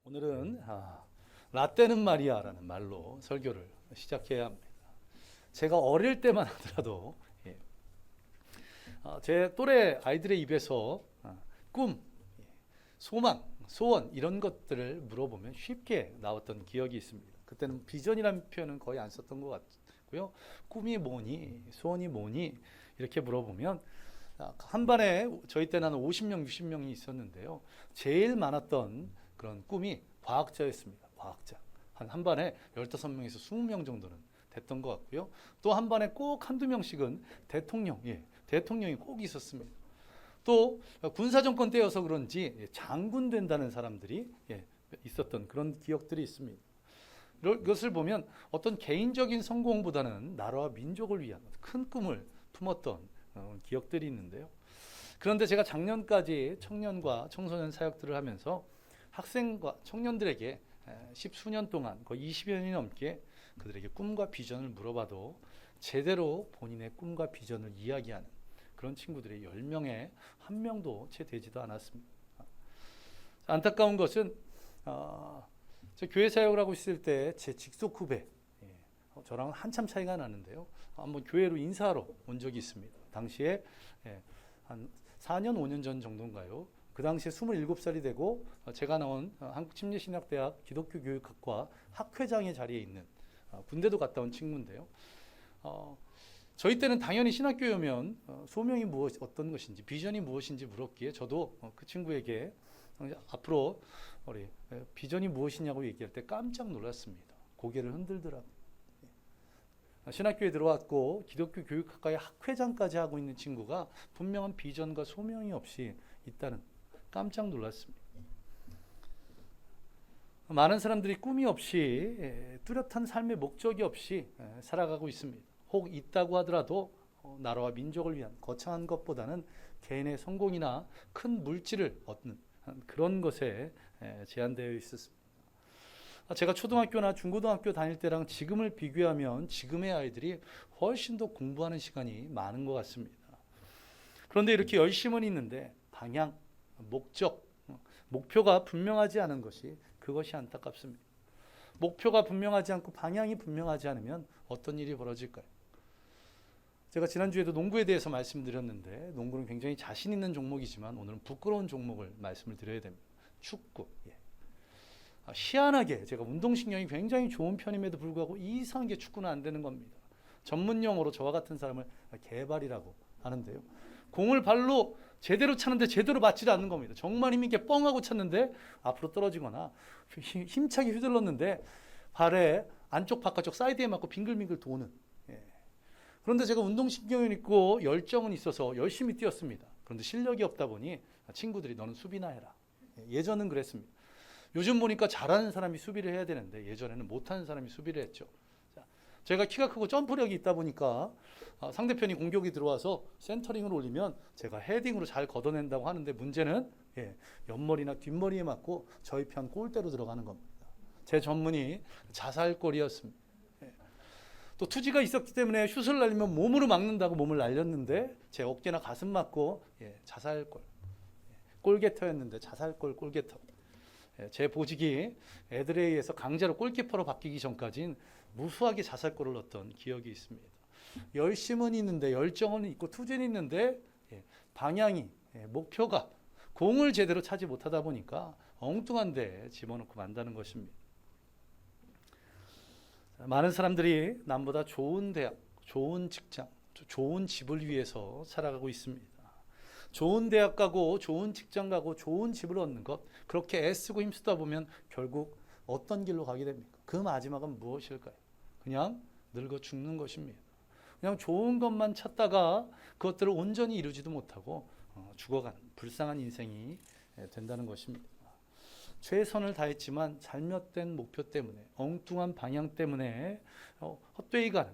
오늘은 라떼는 말이야라는 말로 설교를 시작해야 합니다. 제가 어릴 때만 하더라도 제 또래 아이들의 입에서 꿈, 소망, 소원 이런 것들을 물어보면 쉽게 나왔던 기억이 있습니다. 그때는 비전이라는 표현은 거의 안 썼던 것 같고요. 꿈이 뭐니, 소원이 뭐니 이렇게 물어보면 한 반에 저희 때는 한 50명, 60명이 있었는데요. 제일 많았던 그런 꿈이 과학자였습니다. 과학자. 한 반에 15명에서 20명 정도는 됐던 것 같고요. 또 한 반에 꼭 한두 명씩은 대통령, 대통령이 꼭 있었습니다. 또 군사정권 때여서 그런지 장군 된다는 사람들이 있었던 그런 기억들이 있습니다. 이것을 보면 어떤 개인적인 성공보다는 나라와 민족을 위한 큰 꿈을 품었던 기억들이 있는데요. 그런데 제가 작년까지 청년과 청소년 사역들을 하면서 학생과 청년들에게 십수년 동안 거의 20여 년이 넘게 그들에게 꿈과 비전을 물어봐도 제대로 본인의 꿈과 비전을 이야기하는 그런 친구들이 10명에 1명도 채 되지도 않았습니다. 안타까운 것은 저 교회 사역을 하고 있을 때 제 직속 후배, 저랑 한참 차이가 나는데요. 한번 교회로 인사하러 온 적이 있습니다. 당시에 한 4년, 5년 전 정도인가요? 그 당시에 27살이 되고 제가 나온 한국침례신학대학 기독교교육학과 학회장의 자리에 있는 군대도 갔다 온 친구인데요. 저희 때는 당연히 신학교에 오면 소명이 어떤 것인지 비전이 무엇인지 물었기에 저도 그 친구에게 앞으로 우리 비전이 무엇이냐고 얘기할 때 깜짝 놀랐습니다. 고개를 흔들더라고요. 신학교에 들어왔고 기독교 교육학과의 학회장까지 하고 있는 친구가 분명한 비전과 소명이 없이 있다는 깜짝 놀랐습니다. 많은 사람들이 꿈이 없이 뚜렷한 삶의 목적이 없이 살아가고 있습니다. 혹 있다고 하더라도 나라와 민족을 위한 거창한 것보다는 개인의 성공이나 큰 물질을 얻는 그런 것에 제한되어 있었습니다. 제가 초등학교나 중고등학교 다닐 때랑 지금을 비교하면 지금의 아이들이 훨씬 더 공부하는 시간이 많은 것 같습니다. 그런데 이렇게 열심은 있는데 방향, 목적, 목표가 분명하지 않은 그것이 안타깝습니다. 목표가 분명하지 않고 방향이 분명하지 않으면 어떤 일이 벌어질까요? 제가 지난주에도 농구에 대해서 말씀드렸는데 농구는 굉장히 자신 있는 종목이지만 오늘은 부끄러운 종목을 말씀을 드려야 됩니다. 축구. 희한하게 제가 운동신경이 굉장히 좋은 편임에도 불구하고 이상하게 축구는 안 되는 겁니다. 전문 용어로 저와 같은 사람을 개발이라고 하는데요. 공을 발로 제대로 차는데 제대로 맞지를 않는 겁니다. 정말 힘있게 뻥하고 찼는데 앞으로 떨어지거나 힘차게 휘둘렀는데 발에 안쪽 바깥쪽 사이드에 맞고 빙글빙글 도는. 그런데 제가 운동신경이 있고 열정은 있어서 열심히 뛰었습니다. 그런데 실력이 없다 보니 친구들이 너는 수비나 해라. 예전은 그랬습니다. 요즘 보니까 잘하는 사람이 수비를 해야 되는데 예전에는 못하는 사람이 수비를 했죠. 제가 키가 크고 점프력이 있다 보니까 상대편이 공격이 들어와서 센터링을 올리면 제가 헤딩으로 잘 걷어낸다고 하는데 문제는 옆머리나 뒷머리에 맞고 저희 편 골대로 들어가는 겁니다. 제 전문이 자살골이었습니다. 또 투지가 있었기 때문에 슛을 날리면 몸으로 막는다고 몸을 날렸는데 제 어깨나 가슴 맞고 자살골. 골게터였는데 자살골 골게터. 제 보직이 애들에 의해서 강제로 골키퍼로 바뀌기 전까지는 무수하게 자살골을 넣었던 기억이 있습니다. 열심은 있는데 열정은 있고 투지는 있는데 방향이 목표가 공을 제대로 차지 못하다 보니까 엉뚱한 데 집어넣고 만다는 것입니다. 많은 사람들이 남보다 좋은 대학, 좋은 직장, 좋은 집을 위해서 살아가고 있습니다. 좋은 대학 가고 좋은 직장 가고 좋은 집을 얻는 것 그렇게 애쓰고 힘쓰다 보면 결국 어떤 길로 가게 됩니까? 그 마지막은 무엇일까요? 그냥 늙어 죽는 것입니다. 그냥 좋은 것만 찾다가 그것들을 온전히 이루지도 못하고 죽어가는 불쌍한 인생이 된다는 것입니다. 최선을 다했지만 잘못된 목표 때문에 엉뚱한 방향 때문에 헛되이 가는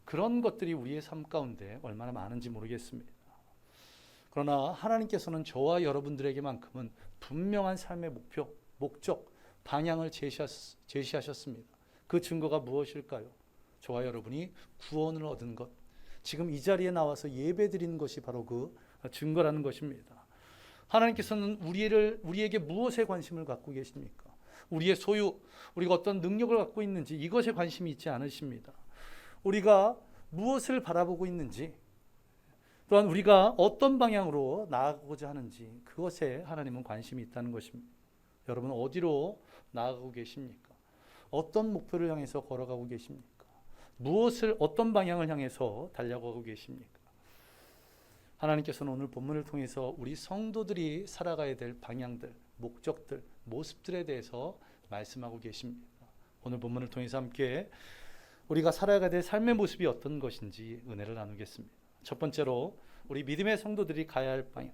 그런 것들이 우리의 삶 가운데 얼마나 많은지 모르겠습니다. 그러나 하나님께서는 저와 여러분들에게만큼은 분명한 삶의 목표, 목적, 방향을 제시하셨습니다. 그 증거가 무엇일까요? 저와 여러분이 구원을 얻은 것, 지금 이 자리에 나와서 예배드리는 것이 바로 그 증거라는 것입니다. 하나님께서는 우리에게 무엇에 관심을 갖고 계십니까? 우리의 소유, 우리가 어떤 능력을 갖고 있는지 이것에 관심이 있지 않으십니다. 우리가 무엇을 바라보고 있는지, 또한 우리가 어떤 방향으로 나아가고자 하는지 그것에 하나님은 관심이 있다는 것입니다. 여러분 어디로 나아가고 계십니까? 어떤 목표를 향해서 걸어가고 계십니까? 무엇을 어떤 방향을 향해서 달려가고 계십니까? 하나님께서는 오늘 본문을 통해서 우리 성도들이 살아가야 될 방향들, 목적들, 모습들에 대해서 말씀하고 계십니다. 오늘 본문을 통해서 함께 우리가 살아가야 될 삶의 모습이 어떤 것인지 은혜를 나누겠습니다. 첫 번째로 우리 믿음의 성도들이 가야 할 방향,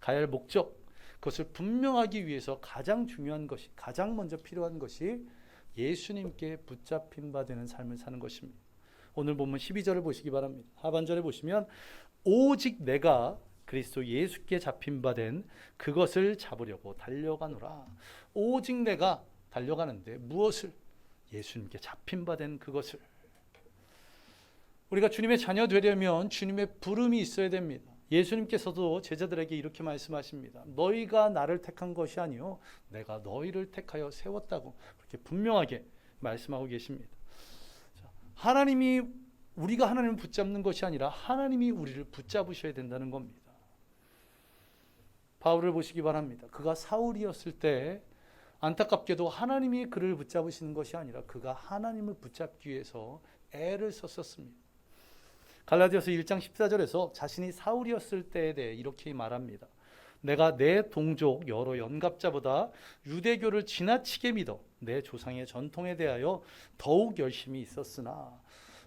가야 할 목적, 그것을 분명하기 위해서 가장 중요한 것이, 가장 먼저 필요한 것이 예수님께 붙잡힌 바 되는 삶을 사는 것입니다. 오늘 본문 12절을 보시기 바랍니다. 하반절에 보시면 오직 내가 그리스도 예수께 잡힌 바 된 그것을 잡으려고 달려가노라. 오직 내가 달려가는데 무엇을? 예수님께 잡힌 바 된 그것을. 우리가 주님의 자녀 되려면 주님의 부름이 있어야 됩니다. 예수님께서도 제자들에게 이렇게 말씀하십니다. 너희가 나를 택한 것이 아니요 내가 너희를 택하여 세웠다고 그렇게 분명하게 말씀하고 계십니다. 하나님이 우리가 하나님을 붙잡는 것이 아니라 하나님이 우리를 붙잡으셔야 된다는 겁니다. 바울을 보시기 바랍니다. 그가 사울이었을 때 안타깝게도 하나님이 그를 붙잡으시는 것이 아니라 그가 하나님을 붙잡기 위해서 애를 썼었습니다. 갈라디아서 1장 14절에서 자신이 사울이었을 때에 대해 이렇게 말합니다. 내가 내 동족 여러 연갑자보다 유대교를 지나치게 믿어 내 조상의 전통에 대하여 더욱 열심히 있었으나,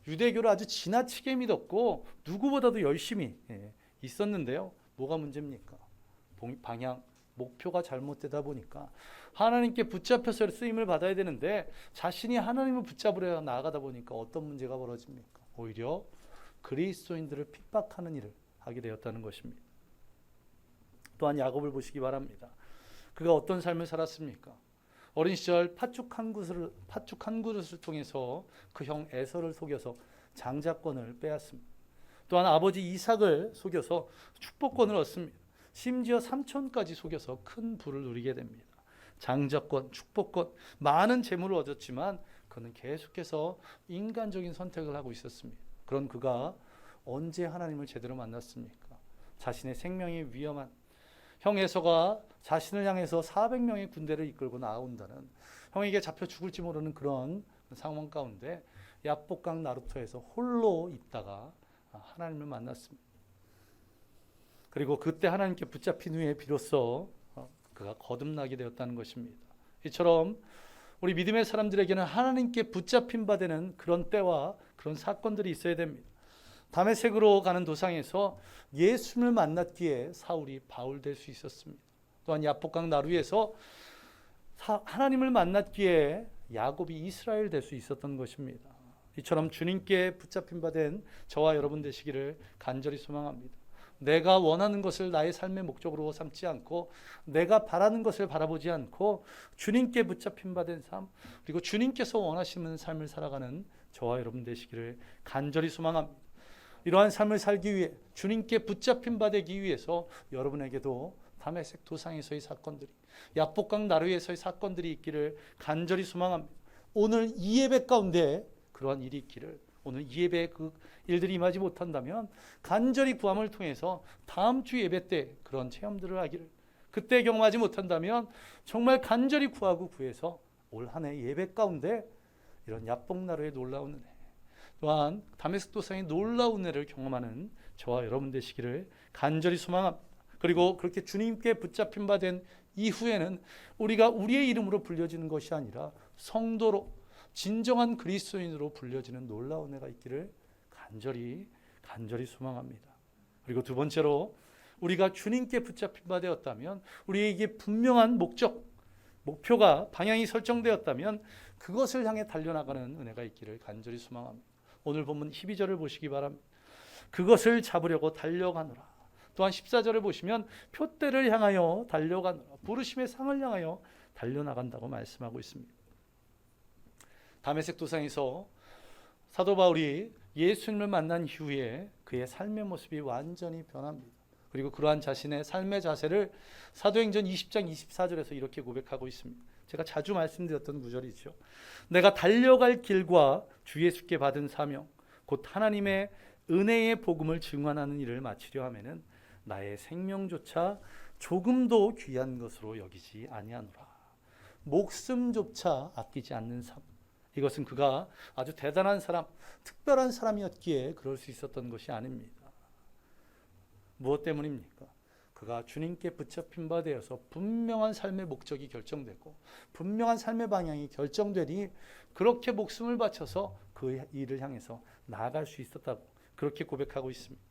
유대교를 아주 지나치게 믿었고 누구보다도 열심히 있었는데요. 뭐가 문제입니까? 방향, 목표가 잘못되다 보니까 하나님께 붙잡혀서 쓰임을 받아야 되는데 자신이 하나님을 붙잡으려 나아가다 보니까 어떤 문제가 벌어집니까? 오히려 그리스도인들을 핍박하는 일을 하게 되었다는 것입니다. 또한 야곱을 보시기 바랍니다. 그가 어떤 삶을 살았습니까? 어린 시절 팥죽 한 그릇을 통해서 그 형 에서를 속여서 장자권을 빼앗습니다. 또한 아버지 이삭을 속여서 축복권을 얻습니다. 심지어 삼촌까지 속여서 큰 부를 누리게 됩니다. 장자권, 축복권, 많은 재물을 얻었지만 그는 계속해서 인간적인 선택을 하고 있었습니다. 그런 그가 언제 하나님을 제대로 만났습니까? 자신의 생명이 위험한 형 에서가 자신을 향해서 400명의 군대를 이끌고 나온다는, 형에게 잡혀 죽을지 모르는 그런 상황 가운데 야복강 나루터에서 홀로 있다가 하나님을 만났습니다. 그리고 그때 하나님께 붙잡힌 후에 비로소 그가 거듭나게 되었다는 것입니다. 이처럼 우리 믿음의 사람들에게는 하나님께 붙잡힌 바 되는 그런 때와 그런 사건들이 있어야 됩니다. 다메섹으로 가는 도상에서 예수를 만났기에 사울이 바울 될 수 있었습니다. 또한 야복강 나루에서 하나님을 만났기에 야곱이 이스라엘 될 수 있었던 것입니다. 이처럼 주님께 붙잡힌 바 된 저와 여러분 되시기를 간절히 소망합니다. 내가 원하는 것을 나의 삶의 목적으로 삼지 않고 내가 바라는 것을 바라보지 않고 주님께 붙잡힌 바 된 삶, 그리고 주님께서 원하시는 삶을 살아가는 저와 여러분 되시기를 간절히 소망합니다. 이러한 삶을 살기 위해 주님께 붙잡힌 바 되기 위해서 여러분에게도 다메섹 도상에서의 사건들이, 야복강 나루에서의 사건들이 있기를 간절히 소망합니다. 오늘 이 예배 가운데 그러한 일이 있기를, 오늘 이 예배에 그 일들이 임하지 못한다면 간절히 구함을 통해서 다음 주 예배 때 그런 체험들을 하기를, 그때 경험하지 못한다면 정말 간절히 구하고 구해서 올 한 해 예배 가운데 이런 야복나루의 놀라운 은혜, 또한 다메섹 도상의 놀라운 은혜를 경험하는 저와 여러분 되시기를 간절히 소망합니다. 그리고 그렇게 주님께 붙잡힌 바 된 이후에는 우리가 우리의 이름으로 불려지는 것이 아니라 성도로, 진정한 그리스도인으로 불려지는 놀라운 은혜가 있기를 간절히 소망합니다. 그리고 두 번째로 우리가 주님께 붙잡힌 바 되었다면, 우리에게 분명한 목표가 방향이 설정되었다면 그것을 향해 달려나가는 은혜가 있기를 간절히 소망합니다. 오늘 본문 12절을 보시기 바랍니다. 그것을 잡으려고 달려가노라. 또한 14절을 보시면 표대를 향하여 달려가노라, 부르심의 상을 향하여 달려나간다고 말씀하고 있습니다. 다메섹 도상에서 사도 바울이 예수님을 만난 이후에 그의 삶의 모습이 완전히 변합니다. 그리고 그러한 자신의 삶의 자세를 사도행전 20장 24절에서 이렇게 고백하고 있습니다. 제가 자주 말씀드렸던 구절이죠. 내가 달려갈 길과 주 예수께 받은 사명, 곧 하나님의 은혜의 복음을 증언하는 일을 마치려 하면은 나의 생명조차 조금도 귀한 것으로 여기지 아니하노라. 목숨조차 아끼지 않는 삶. 이것은 그가 아주 대단한 사람, 특별한 사람이었기에 그럴 수 있었던 것이 아닙니다. 무엇 때문입니까? 그가 주님께 붙잡힌 바 되어서 분명한 삶의 목적이 결정되고 분명한 삶의 방향이 결정되니 그렇게 목숨을 바쳐서 그 일을 향해서 나아갈 수 있었다고 그렇게 고백하고 있습니다.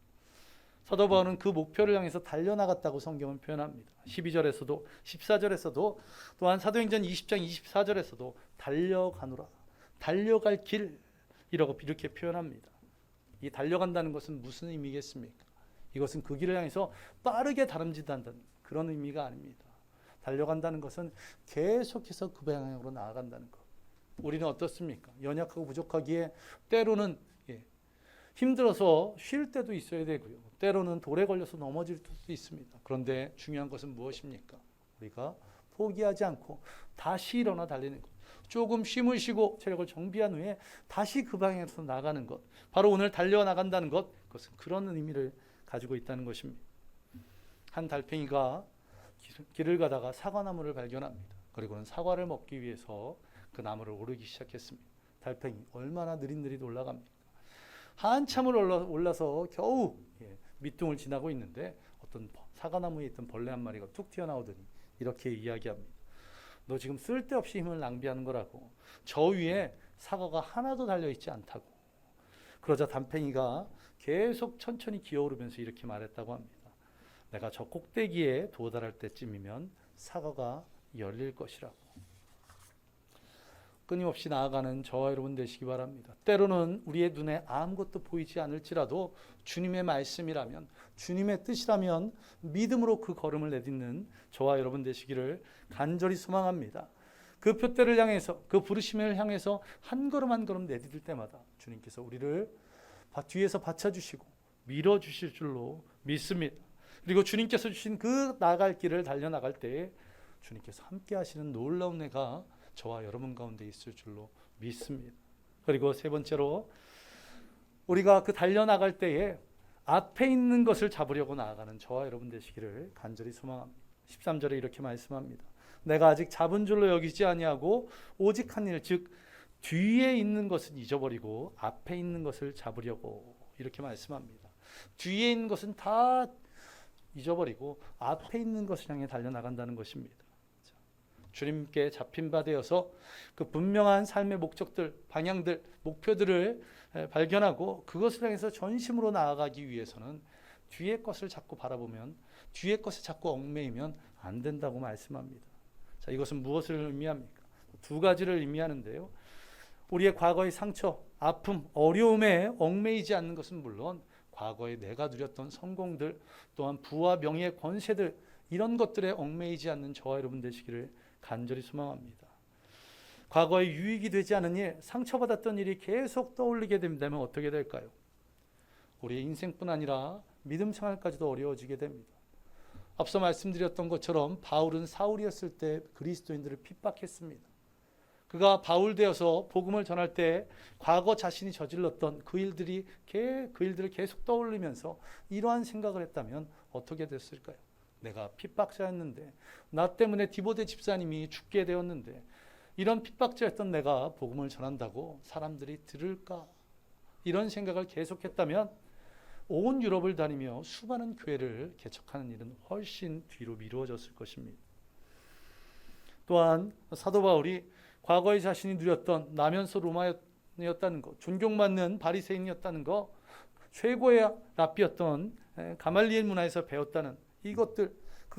사도 바울은 그 목표를 향해서 달려나갔다고 성경은 표현합니다. 12절에서도 14절에서도 또한 사도행전 20장 24절에서도 달려가노라, 달려갈 길 이렇게 표현합니다. 이 달려간다는 것은 무슨 의미겠습니까? 이것은 그 길을 향해서 빠르게 다름질한다는 그런 의미가 아닙니다. 달려간다는 것은 계속해서 그 방향으로 나아간다는 것. 우리는 어떻습니까? 연약하고 부족하기에 때로는 힘들어서 쉴 때도 있어야 되고요. 때로는 돌에 걸려서 넘어질 수도 있습니다. 그런데 중요한 것은 무엇입니까? 우리가 포기하지 않고 다시 일어나 달리는 것. 조금 쉼을 쉬고 체력을 정비한 후에 다시 그 방향에서 나가는 것. 바로 오늘 달려나간다는 것. 그것은 그런 의미를 가지고 있다는 것입니다. 한 달팽이가 길을 가다가 사과나무를 발견합니다. 그리고는 사과를 먹기 위해서 그 나무를 오르기 시작했습니다. 달팽이 얼마나 느릿느릿 올라갑니까? 한참을 올라서 겨우 밑둥을 지나고 있는데 어떤 사과나무에 있던 벌레 한 마리가 툭 튀어나오더니 이렇게 이야기합니다. 너 지금 쓸데없이 힘을 낭비하는 거라고. 저 위에 사과가 하나도 달려있지 않다고. 그러자 달팽이가 계속 천천히 기어오르면서 이렇게 말했다고 합니다. 내가 저 꼭대기에 도달할 때쯤이면 사과가 열릴 것이라고. 끊임없이 나아가는 저와 여러분 되시기 바랍니다. 때로는 우리의 눈에 아무것도 보이지 않을지라도 주님의 말씀이라면, 주님의 뜻이라면 믿음으로 그 걸음을 내딛는 저와 여러분 되시기를 간절히 소망합니다. 그 표대를 향해서, 그 부르심을 향해서 한 걸음 한 걸음 내디딜 때마다 주님께서 우리를 뒤에서 받쳐주시고 밀어주실 줄로 믿습니다. 그리고 주님께서 주신 그 나갈 길을 달려나갈 때에 주님께서 함께 하시는 놀라운 은혜가 저와 여러분 가운데 있을 줄로 믿습니다. 그리고 세 번째로 우리가 그 달려나갈 때에 앞에 있는 것을 잡으려고 나아가는 저와 여러분 되시기를 간절히 소망합니다. 13절에 이렇게 말씀합니다. 내가 아직 잡은 줄로 여기지 아니하고 오직 한 일, 즉 뒤에 있는 것은 잊어버리고 앞에 있는 것을 잡으려고 이렇게 말씀합니다. 뒤에 있는 것은 다 잊어버리고 앞에 있는 것을 향해 달려나간다는 것입니다. 주님께 잡힌 바 되어서 그 분명한 삶의 목적들, 방향들, 목표들을 발견하고 그것을 향해서 전심으로 나아가기 위해서는 뒤의 것을 자꾸 바라보면, 뒤의 것에 자꾸 얽매이면 안 된다고 말씀합니다. 자, 이것은 무엇을 의미합니까? 두 가지를 의미하는데요. 우리의 과거의 상처, 아픔, 어려움에 얽매이지 않는 것은 물론 과거에 내가 누렸던 성공들, 또한 부와 명예, 권세들 이런 것들에 얽매이지 않는 저와 여러분 되시기를 간절히 소망합니다. 과거에 유익이 되지 않은 일, 상처받았던 일이 계속 떠올리게 된다면 어떻게 될까요? 우리의 인생뿐 아니라 믿음 생활까지도 어려워지게 됩니다. 앞서 말씀드렸던 것처럼 바울은 사울이었을 때 그리스도인들을 핍박했습니다. 그가 바울 되어서 복음을 전할 때 과거 자신이 저질렀던 그 일들을 계속 떠올리면서 이러한 생각을 했다면 어떻게 됐을까요? 내가 핍박자였는데, 나 때문에 디모데 집사님이 죽게 되었는데, 이런 핍박자였던 내가 복음을 전한다고 사람들이 들을까? 이런 생각을 계속했다면 온 유럽을 다니며 수많은 교회를 개척하는 일은 훨씬 뒤로 미루어졌을 것입니다. 또한 사도 바울이 과거에 자신이 누렸던 나면서 로마였다는 것, 존경받는 바리새인이었다는 것, 최고의 랍비였던 가말리엘 문화에서 배웠다는 이것들,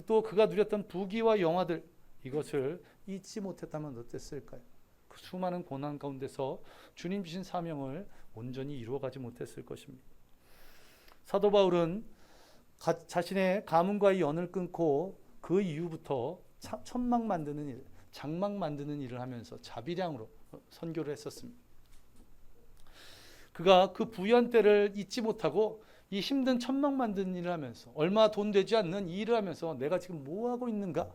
또 그가 누렸던 부귀와 영화들, 이것을 잊지 못했다면 어땠을까요? 그 수많은 고난 가운데서 주님 주신 사명을 온전히 이루어가지 못했을 것입니다. 사도 바울은 자신의 가문과의 연을 끊고 그 이후부터 천막 만드는 일, 장막 만드는 일을 하면서 자비량으로 선교를 했었습니다. 그가 그 부유한 때를 잊지 못하고 이 힘든 천막 만드는 일을 하면서, 얼마 돈 되지 않는 이 일을 하면서 내가 지금 뭐 하고 있는가?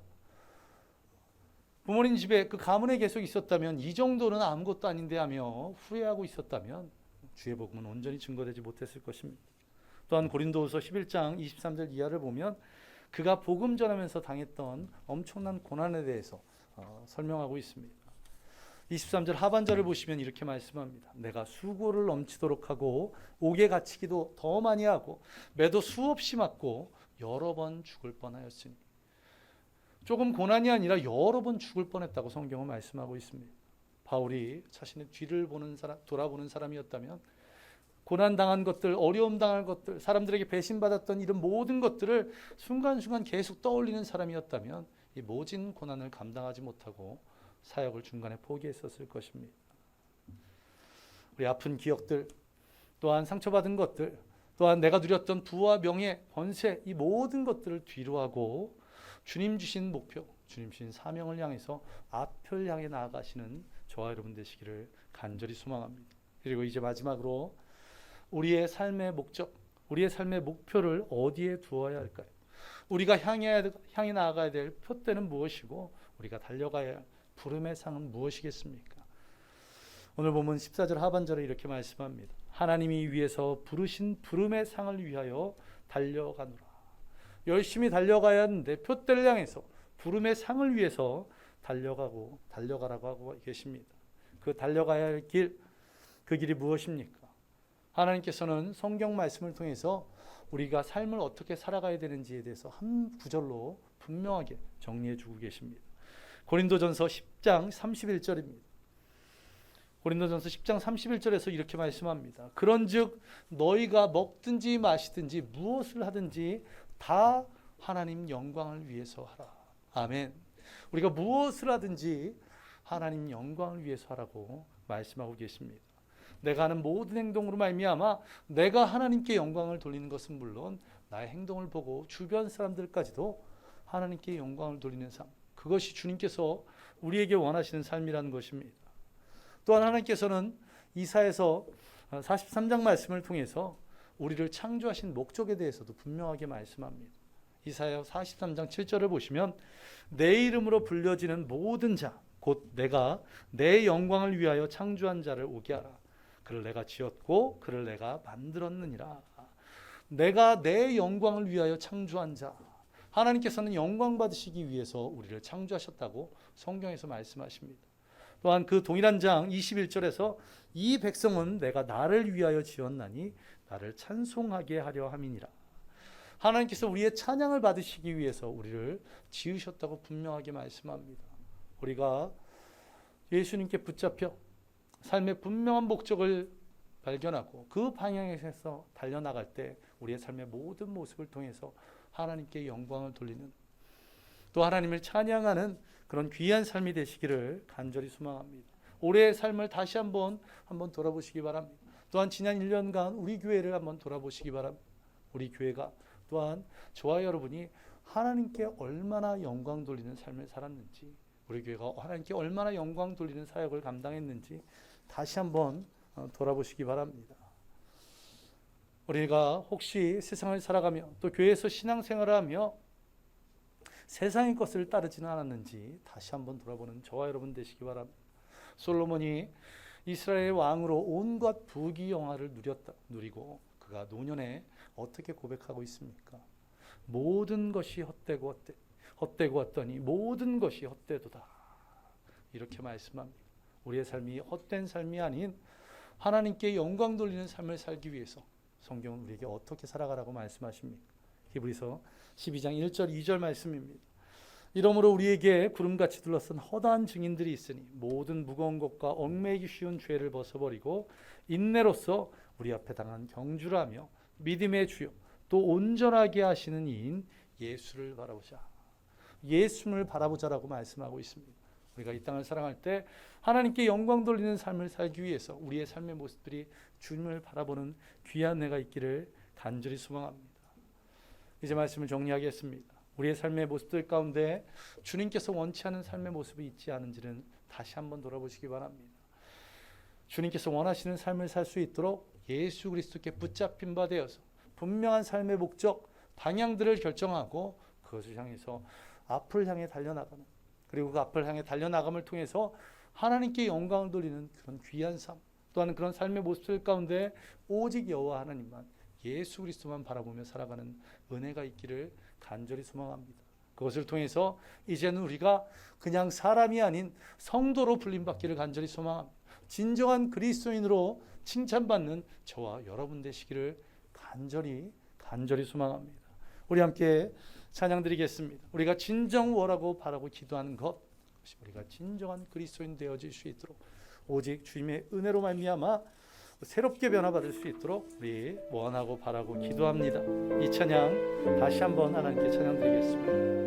부모님 집에 그 가문에 계속 있었다면 이 정도는 아무것도 아닌데 하며 후회하고 있었다면 주의 복음은 온전히 증거되지 못했을 것입니다. 또한 고린도후서 11장 23절 이하를 보면 그가 복음 전하면서 당했던 엄청난 고난에 대해서 설명하고 있습니다. 23절 하반절을 보시면 이렇게 말씀합니다. 내가 수고를 넘치도록 하고 옥에 갇히기도 더 많이 하고 매도 수없이 맞고 여러 번 죽을 뻔하였으니, 조금 고난이 아니라 여러 번 죽을 뻔했다고 성경은 말씀하고 있습니다. 바울이 자신의 뒤를 돌아보는 사람이었다면 고난 당한 것들, 어려움 당한 것들, 사람들에게 배신받았던 이런 모든 것들을 순간순간 계속 떠올리는 사람이었다면 이 모진 고난을 감당하지 못하고 사역을 중간에 포기했었을 것입니다. 우리 아픈 기억들, 또한 상처받은 것들, 또한 내가 누렸던 부와 명예, 권세, 이 모든 것들을 뒤로하고 주님 주신 목표, 주님 주신 사명을 향해서 앞을 향해 나아가시는 저와 여러분 되시기를 간절히 소망합니다. 그리고 이제 마지막으로 우리의 삶의 목적, 우리의 삶의 목표를 어디에 두어야 할까요? 우리가 향해 나아가야 될 표대는 무엇이고 우리가 달려가야 할 부름의 상은 무엇이겠습니까? 오늘 본문 14절 하반절에 이렇게 말씀합니다. 하나님이 위에서 부르신 부름의 상을 위하여 달려가노라. 열심히 달려가야 하는데 표대를 향해서 부름의 상을 위해서 달려가라고 하고 계십니다. 그 달려가야 할 길, 그 길이 무엇입니까? 하나님께서는 성경 말씀을 통해서 우리가 삶을 어떻게 살아가야 되는지에 대해서 한 구절로 분명하게 정리해 주고 계십니다. 고린도전서 10장 31절입니다. 고린도전서 10장 31절에서 이렇게 말씀합니다. 그런즉 너희가 먹든지 마시든지 무엇을 하든지 다 하나님 영광을 위해서 하라. 아멘. 우리가 무엇을 하든지 하나님 영광을 위해서 하라고 말씀하고 계십니다. 내가 하는 모든 행동으로 말미암아 내가 하나님께 영광을 돌리는 것은 물론 나의 행동을 보고 주변 사람들까지도 하나님께 영광을 돌리는 삶, 그것이 주님께서 우리에게 원하시는 삶이라는 것입니다. 또한 하나님께서는 이사야서 43장 말씀을 통해서 우리를 창조하신 목적에 대해서도 분명하게 말씀합니다. 이사야 43장 7절을 보시면 내 이름으로 불려지는 모든 자, 곧 내가 내 영광을 위하여 창조한 자를 오게 하라. 그를 내가 지었고 그를 내가 만들었느니라. 내가 내 영광을 위하여 창조한 자, 하나님께서는 영광 받으시기 위해서 우리를 창조하셨다고 성경에서 말씀하십니다. 또한 그 동일한 장 21절에서 이 백성은 내가 나를 위하여 지었나니 나를 찬송하게 하려 함이니라. 하나님께서 우리의 찬양을 받으시기 위해서 우리를 지으셨다고 분명하게 말씀합니다. 우리가 예수님께 붙잡혀 삶의 분명한 목적을 발견하고 그 방향에서 달려나갈 때 우리의 삶의 모든 모습을 통해서 하나님께 영광을 돌리는, 또 하나님을 찬양하는 그런 귀한 삶이 되시기를 간절히 소망합니다. 올해의 삶을 다시 한번 돌아보시기 바랍니다. 또한 지난 1년간 우리 교회를 한번 돌아보시기 바랍니다. 우리 교회가 또한 저와 여러분이 하나님께 얼마나 영광 돌리는 삶을 살았는지, 우리 교회가 하나님께 얼마나 영광 돌리는 사역을 감당했는지 다시 한번 돌아보시기 바랍니다. 우리가 혹시 세상을 살아가며 또 교회에서 신앙생활을 하며 세상의 것을 따르지는 않았는지 다시 한번 돌아보는 저와 여러분 되시기 바랍니다. 솔로몬이 이스라엘 왕으로 온갖 부귀영화를 누리고 그가 노년에 어떻게 고백하고 있습니까? 모든 것이 헛되고 왔더니 모든 것이 헛되도다. 이렇게 말씀합니다. 우리의 삶이 헛된 삶이 아닌 하나님께 영광 돌리는 삶을 살기 위해서 성경은 우리에게 어떻게 살아가라고 말씀하십니까? 히브리서 12장 1절 2절 말씀입니다. 이러므로 우리에게 구름같이 둘러싼 허다한 증인들이 있으니 모든 무거운 것과 얽매이기 쉬운 죄를 벗어버리고 인내로써 우리 앞에 당한 경주를 하며 믿음의 주요 또 온전하게 하시는 이인 예수를 바라보자. 예수를 바라보자라고 말씀하고 있습니다. 우리가 이 땅을 살아갈 때 하나님께 영광 돌리는 삶을 살기 위해서 우리의 삶의 모습들이 주님을 바라보는 귀한 내가 있기를 간절히 소망합니다. 이제 말씀을 정리하겠습니다. 우리의 삶의 모습들 가운데 주님께서 원치 않은 삶의 모습이 있지 않은지는 다시 한번 돌아보시기 바랍니다. 주님께서 원하시는 삶을 살 수 있도록 예수 그리스도께 붙잡힌 바 되어서 분명한 삶의 목적, 방향들을 결정하고 그것을 향해서 앞을 향해 달려나가는, 그리고 그 앞을 향해 달려나감을 통해서 하나님께 영광을 돌리는 그런 귀한 삶, 또한 그런 삶의 모습들 가운데 오직 여호와 하나님만, 예수 그리스도만 바라보며 살아가는 은혜가 있기를 간절히 소망합니다. 그것을 통해서 이제는 우리가 그냥 사람이 아닌 성도로 불림받기를 간절히 소망합니다. 진정한 그리스도인으로 칭찬받는 저와 여러분 되시기를 간절히 소망합니다. 우리 함께 찬양 드리겠습니다. 우리가 진정 원하고 바라고 기도하는 것, 그것이 우리가 진정한 그리스도인 되어질 수 있도록 오직 주님의 은혜로 말미암아 새롭게 변화받을 수 있도록 우리 원하고 바라고 기도합니다. 이 찬양 다시 한번 하나님께 찬양 드리겠습니다.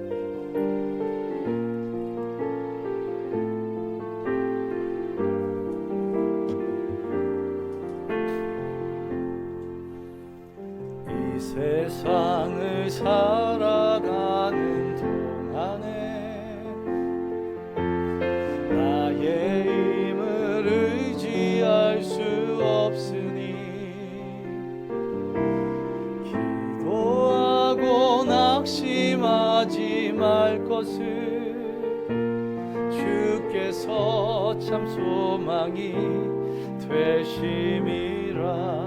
이 세상을 살아가는 동안에 나의 힘을 의지할 수 없으니 기도하고 낙심하지 말 것을 주께서 참 소망이 되심이라.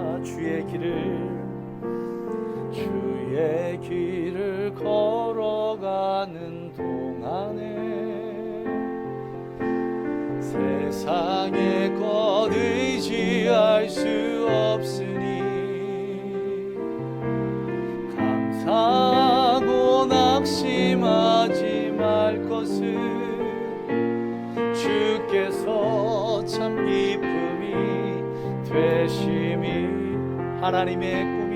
주의 길을 걸어가는 동안에 세상의 것 의지할 수 없으니 감사하고 낙심하지 말 것을 주께서 참 기쁨이 되심이. 하나님의 꿈이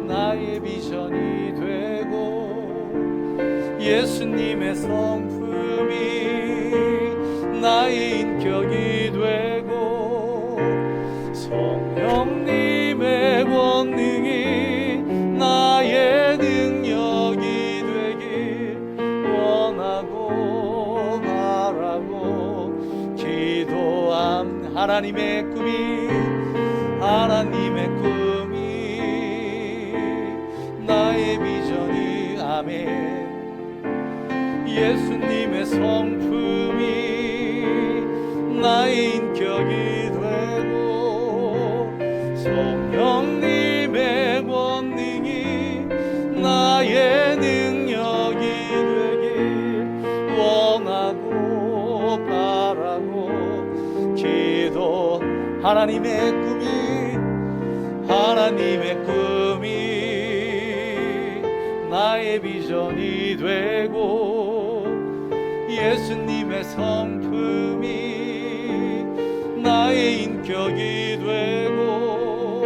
나의 비전이 되고 예수님의 성품이 나의 인격이 되고 성령님의 권능이 나의 능력이 되길 원하고 바라고 기도함. 하나님의 꿈이 나의 비전이 아멘. 예수님의 성품이 나의 인격이 되고 성령님의 권능이 나의 능력이 되길 원하고 바라고 기도. 하나님의 꿈이 나의 비전이 되고 예수님의 성품이 나의 인격이 되고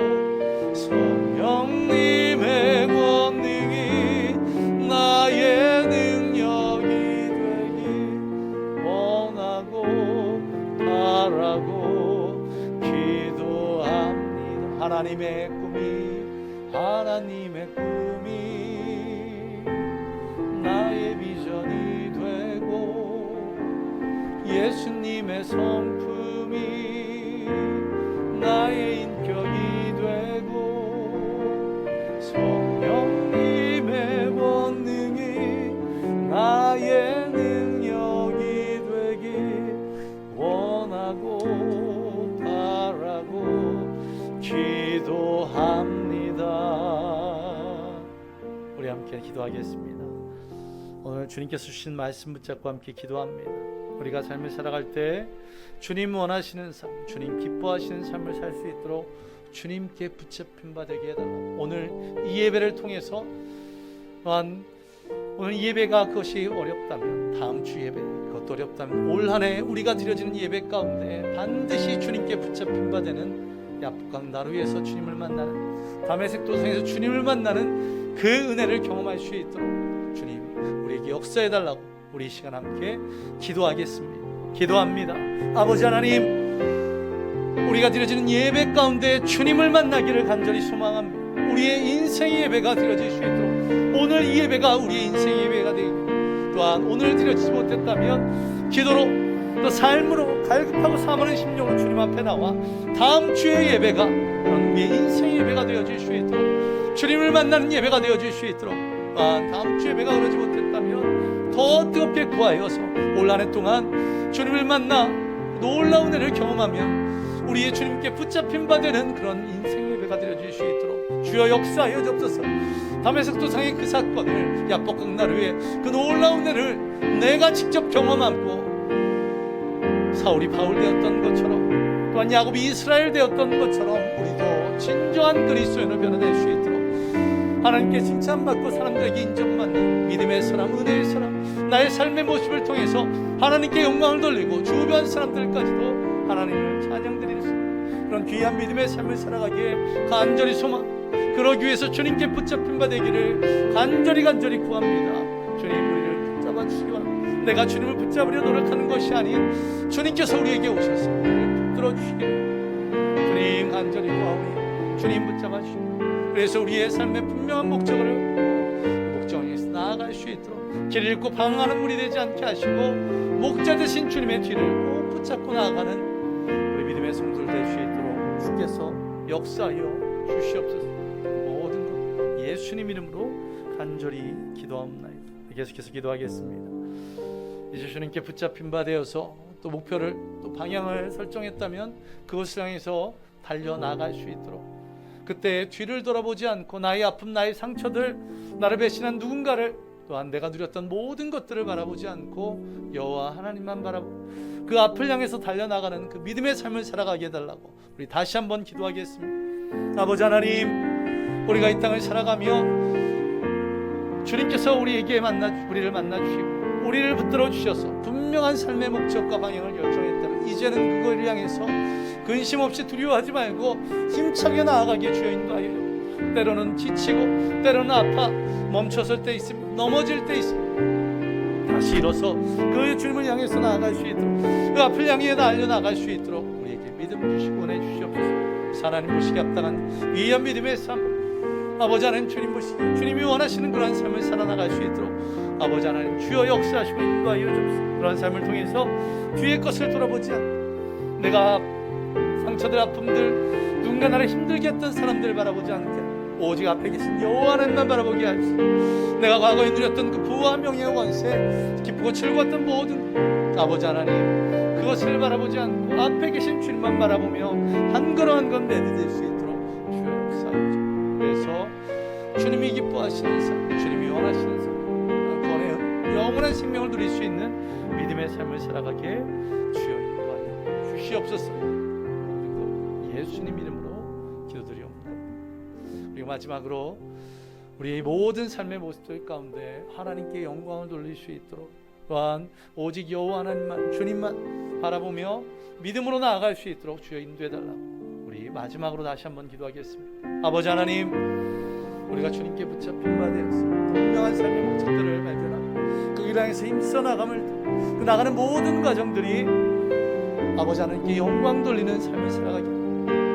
성령님의 권능이 나의 능력이 되길 원하고 바라고 기도합니다. 하나님의 꿈이 나의 비전이 되고 예수님의 성품이 나의 인격이 되고 성령님의 권능이 나의 능력이 되길 원하고 바라고 기도합니다. 우리 함께 기도하겠습니다. 오늘 주님께서 주신 말씀 붙잡고 함께 기도합니다. 우리가 삶을 살아갈 때 주님 원하시는 삶, 주님 기뻐하시는 삶을 살 수 있도록 주님께 붙잡힌 바 되게 해달라고. 오늘 이 예배를 통해서 또한 오늘 예배가 그것이 어렵다면 다음 주 예배 그것도 어렵다면 올 한 해 우리가 드려지는 예배 가운데 반드시 주님께 붙잡힌 바 되는 야복강 나루에서 주님을 만나는 다메섹 도상에서 주님을 만나는 그 은혜를 경험할 수 있도록 주님 우리에게 역사해달라고 우리 이 시간 함께 기도하겠습니다. 기도합니다. 아버지 하나님, 우리가 드려지는 예배 가운데 주님을 만나기를 간절히 소망합니다. 우리의 인생의 예배가 드려질 수 있도록 오늘 이 예배가 우리의 인생의 예배가 되고 또한 오늘 드려지지 못했다면 기도로 또 삶으로 갈급하고 사모하는 심령으로 주님 앞에 나와 다음 주의 예배가 우리의 인생의 예배가 되어질 수 있도록 주님을 만나는 예배가 되어질 수 있도록 다음 주에 배가 그러지 못했다면 더 뜨겁게 구하여서 올 한 해 동안 주님을 만나 놀라운 은혜를 경험하며 우리의 주님께 붙잡힌 바 되는 그런 인생 예배가 되어질 수 있도록 주여 역사하여 주옵소서. 다메섹 도상의 그 사건을 야복강 날 후에 그 놀라운 은혜를 내가 직접 경험하고 사울이 바울 되었던 것처럼 또한 야곱이 이스라엘 되었던 것처럼 우리도 진정한 그리스도인으로 변화될 수 있도록 하나님께 칭찬받고 사람들에게 인정받는 믿음의 사람, 은혜의 사람, 나의 삶의 모습을 통해서 하나님께 영광을 돌리고 주변 사람들까지도 하나님을 찬양드릴 수 있는 그런 귀한 믿음의 삶을 살아가기에 간절히 소망, 그러기 위해서 주님께 붙잡힌 바 되기를 간절히 구합니다. 주님 우리를 붙잡아 주시기 바랍니다. 내가 주님을 붙잡으려 노력하는 것이 아닌 주님께서 우리에게 오셔서 우리를 붙들어 주시기를 주님 간절히 구하오니 주님 붙잡아 주시고, 그래서 우리의 삶의 분명한 목적에서 나아갈 수 있도록 길 잃고 방황하는 물이 되지 않게 하시고 목자 되신 주님의 뒤를 꼭 붙잡고 나아가는 우리 믿음의 성도들 될 수 있도록 주께서 역사하여 주시옵소서. 모든 것 예수님 이름으로 간절히 기도하옵나이다. 계속해서 기도하겠습니다. 이제 주님께 붙잡힌 바 되어서 또 목표를 또 방향을 설정했다면 그것을 향해서 달려나갈 수 있도록, 그때 뒤를 돌아보지 않고 나의 아픔, 나의 상처들, 나를 배신한 누군가를, 또한 내가 누렸던 모든 것들을 바라보지 않고 여호와 하나님만 바라보고 그 앞을 향해서 달려나가는 그 믿음의 삶을 살아가게 해달라고 우리 다시 한번 기도하겠습니다. 아버지 하나님, 우리가 이 땅을 살아가며 주님께서 우리를 만나주시고 우리를 붙들어 주셔서 분명한 삶의 목적과 방향을 결정했다면 이제는 그걸 향해서 근심 없이 두려워하지 말고 힘차게 나아가기에 주여 인도하여. 때로는 지치고 때로는 아파 멈췄을 때 있습니다. 넘어질 때 있습니다. 다시 일어서 그 주님을 향해서 나아갈 수 있도록, 그 앞을 향해 달려나갈 수 있도록 우리에게 믿음 주시고 은혜 주시옵소서. 하나님 보시기 합당한 위대한 믿음의 삶, 아버지 하나님 주님 보시기 주님이 원하시는 그러한 삶을 살아나갈 수 있도록 아버지 하나님 주여 역사하시고 인도하여 주옵소서. 그러한 삶을 통해서 뒤의 것을 돌아보지 않고 내가 상처들, 아픔들, 누군가 나를 힘들게 했던 사람들을 바라보지 않게 오직 앞에 계신 여호와 하나님만 바라보게 하시고, 내가 과거에 누렸던 그 부와 명예와 권세, 기쁘고 즐거웠던 모든 아버지 하나님 그것을 바라보지 않고 앞에 계신 주님만 바라보며 한 걸음 한 걸음 내디딜 수 있도록 주여 역사하여 주옵소서. 그래서 주님이 기뻐하시는 삶, 주님이 원하시는 삶, 거의 영원한 생명을 누릴 수 있는 믿음의 삶을 살아가게 주여 인도하여 주시옵소서. 예수님 이름으로 기도드리옵나이다. 그리고 마지막으로 우리 모든 삶의 모습들 가운데 하나님께 영광을 돌릴 수 있도록, 또한 오직 여호와 하나님만, 주님만 바라보며 믿음으로 나아갈 수 있도록 주여 인도해달라고 우리 마지막으로 다시 한번 기도하겠습니다. 아버지 하나님, 우리가 주님께 붙잡힌 바 되어서 분명한 삶의 목적들을 발견하고 그 길 향해서 힘써 나감을, 그 나가는 모든 과정들이 아버지 하나님께 영광 돌리는 삶을 살아가게,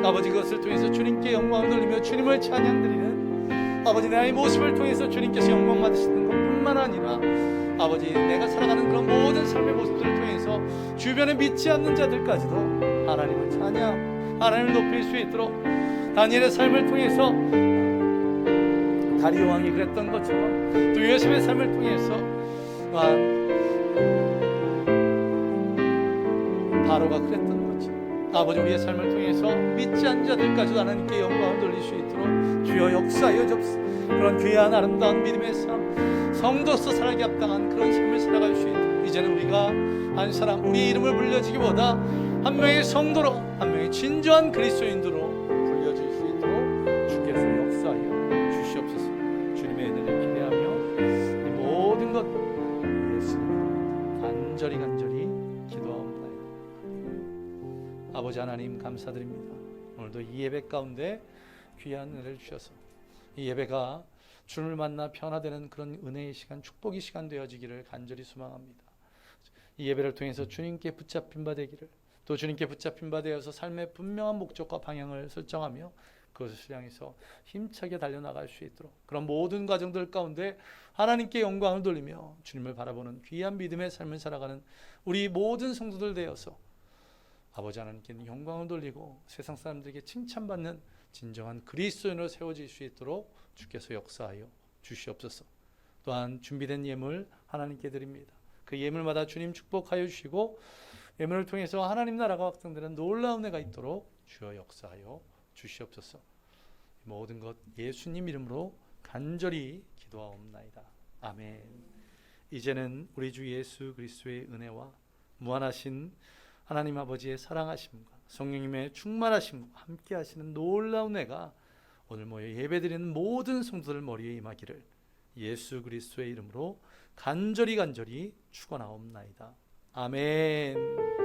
아버지 그것을 통해서 주님께 영광을 돌리며 주님을 찬양드리는 아버지 나의 모습을 통해서 주님께서 영광 받으시는 것뿐만 아니라 아버지 내가 살아가는 그런 모든 삶의 모습들을 통해서 주변에 믿지 않는 자들까지도 하나님을 찬양, 하나님을 높일 수 있도록 다니엘의 삶을 통해서 다리오 왕이 그랬던 것처럼 또 요셉의 삶을 통해서 바로가 그랬던 것처럼 아버지 우리의 삶을 통해서 믿지 않는 자들까지도 하나님께 영광을 돌릴 수 있도록 주여 역사하여 주옵소서. 그런 귀한 아름다운 믿음의 삶, 성도로서 살아기 합당한 그런 삶을 살아갈 수 있도록 이제는 우리가 한 사람, 우리 이름을 불려지기보다 한 명의 성도로, 한 명의 진정한 그리스도인으로 불려질 수 있도록 주께서 역사하여 주시옵소서. 주님의 은혜를 기대하며 이 모든 것 예수님 간절히 기도하옵나이다. 아버지 하나님 감사드립니다. 오늘도 이 예배 가운데 귀한 은혜를 주셔서 이 예배가 주님을 만나 변화되는 그런 은혜의 시간, 축복의 시간 되어지기를 간절히 소망합니다. 이 예배를 통해서 주님께 붙잡힌 바 되기를, 또 주님께 붙잡힌 바 되어서 삶의 분명한 목적과 방향을 설정하며 그것을 향해서 힘차게 달려나갈 수 있도록 그런 모든 과정들 가운데 하나님께 영광을 돌리며 주님을 바라보는 귀한 믿음의 삶을 살아가는 우리 모든 성도들 되어서 아버지 하나님께는 영광을 돌리고 세상 사람들에게 칭찬받는 진정한 그리스도인으로 세워질 수 있도록 주께서 역사하여 주시옵소서. 또한 준비된 예물 하나님께 드립니다. 그 예물마다 주님 축복하여 주시고 예물을 통해서 하나님 나라가 확장되는 놀라운 해가 있도록 주여 역사하여 주시옵소서. 모든 것 예수님 이름으로 간절히 기도하옵나이다. 아멘. 이제는 우리 주 예수 그리스도의 은혜와 무한하신 하나님 아버지의 사랑하심과 성령님의 충만하심과 함께 하시는 놀라운 해가 오늘 모여 예배드리는 모든 성도들 머리에 임하기를 예수 그리스도의 이름으로 간절히 축원하옵나이다. 아멘.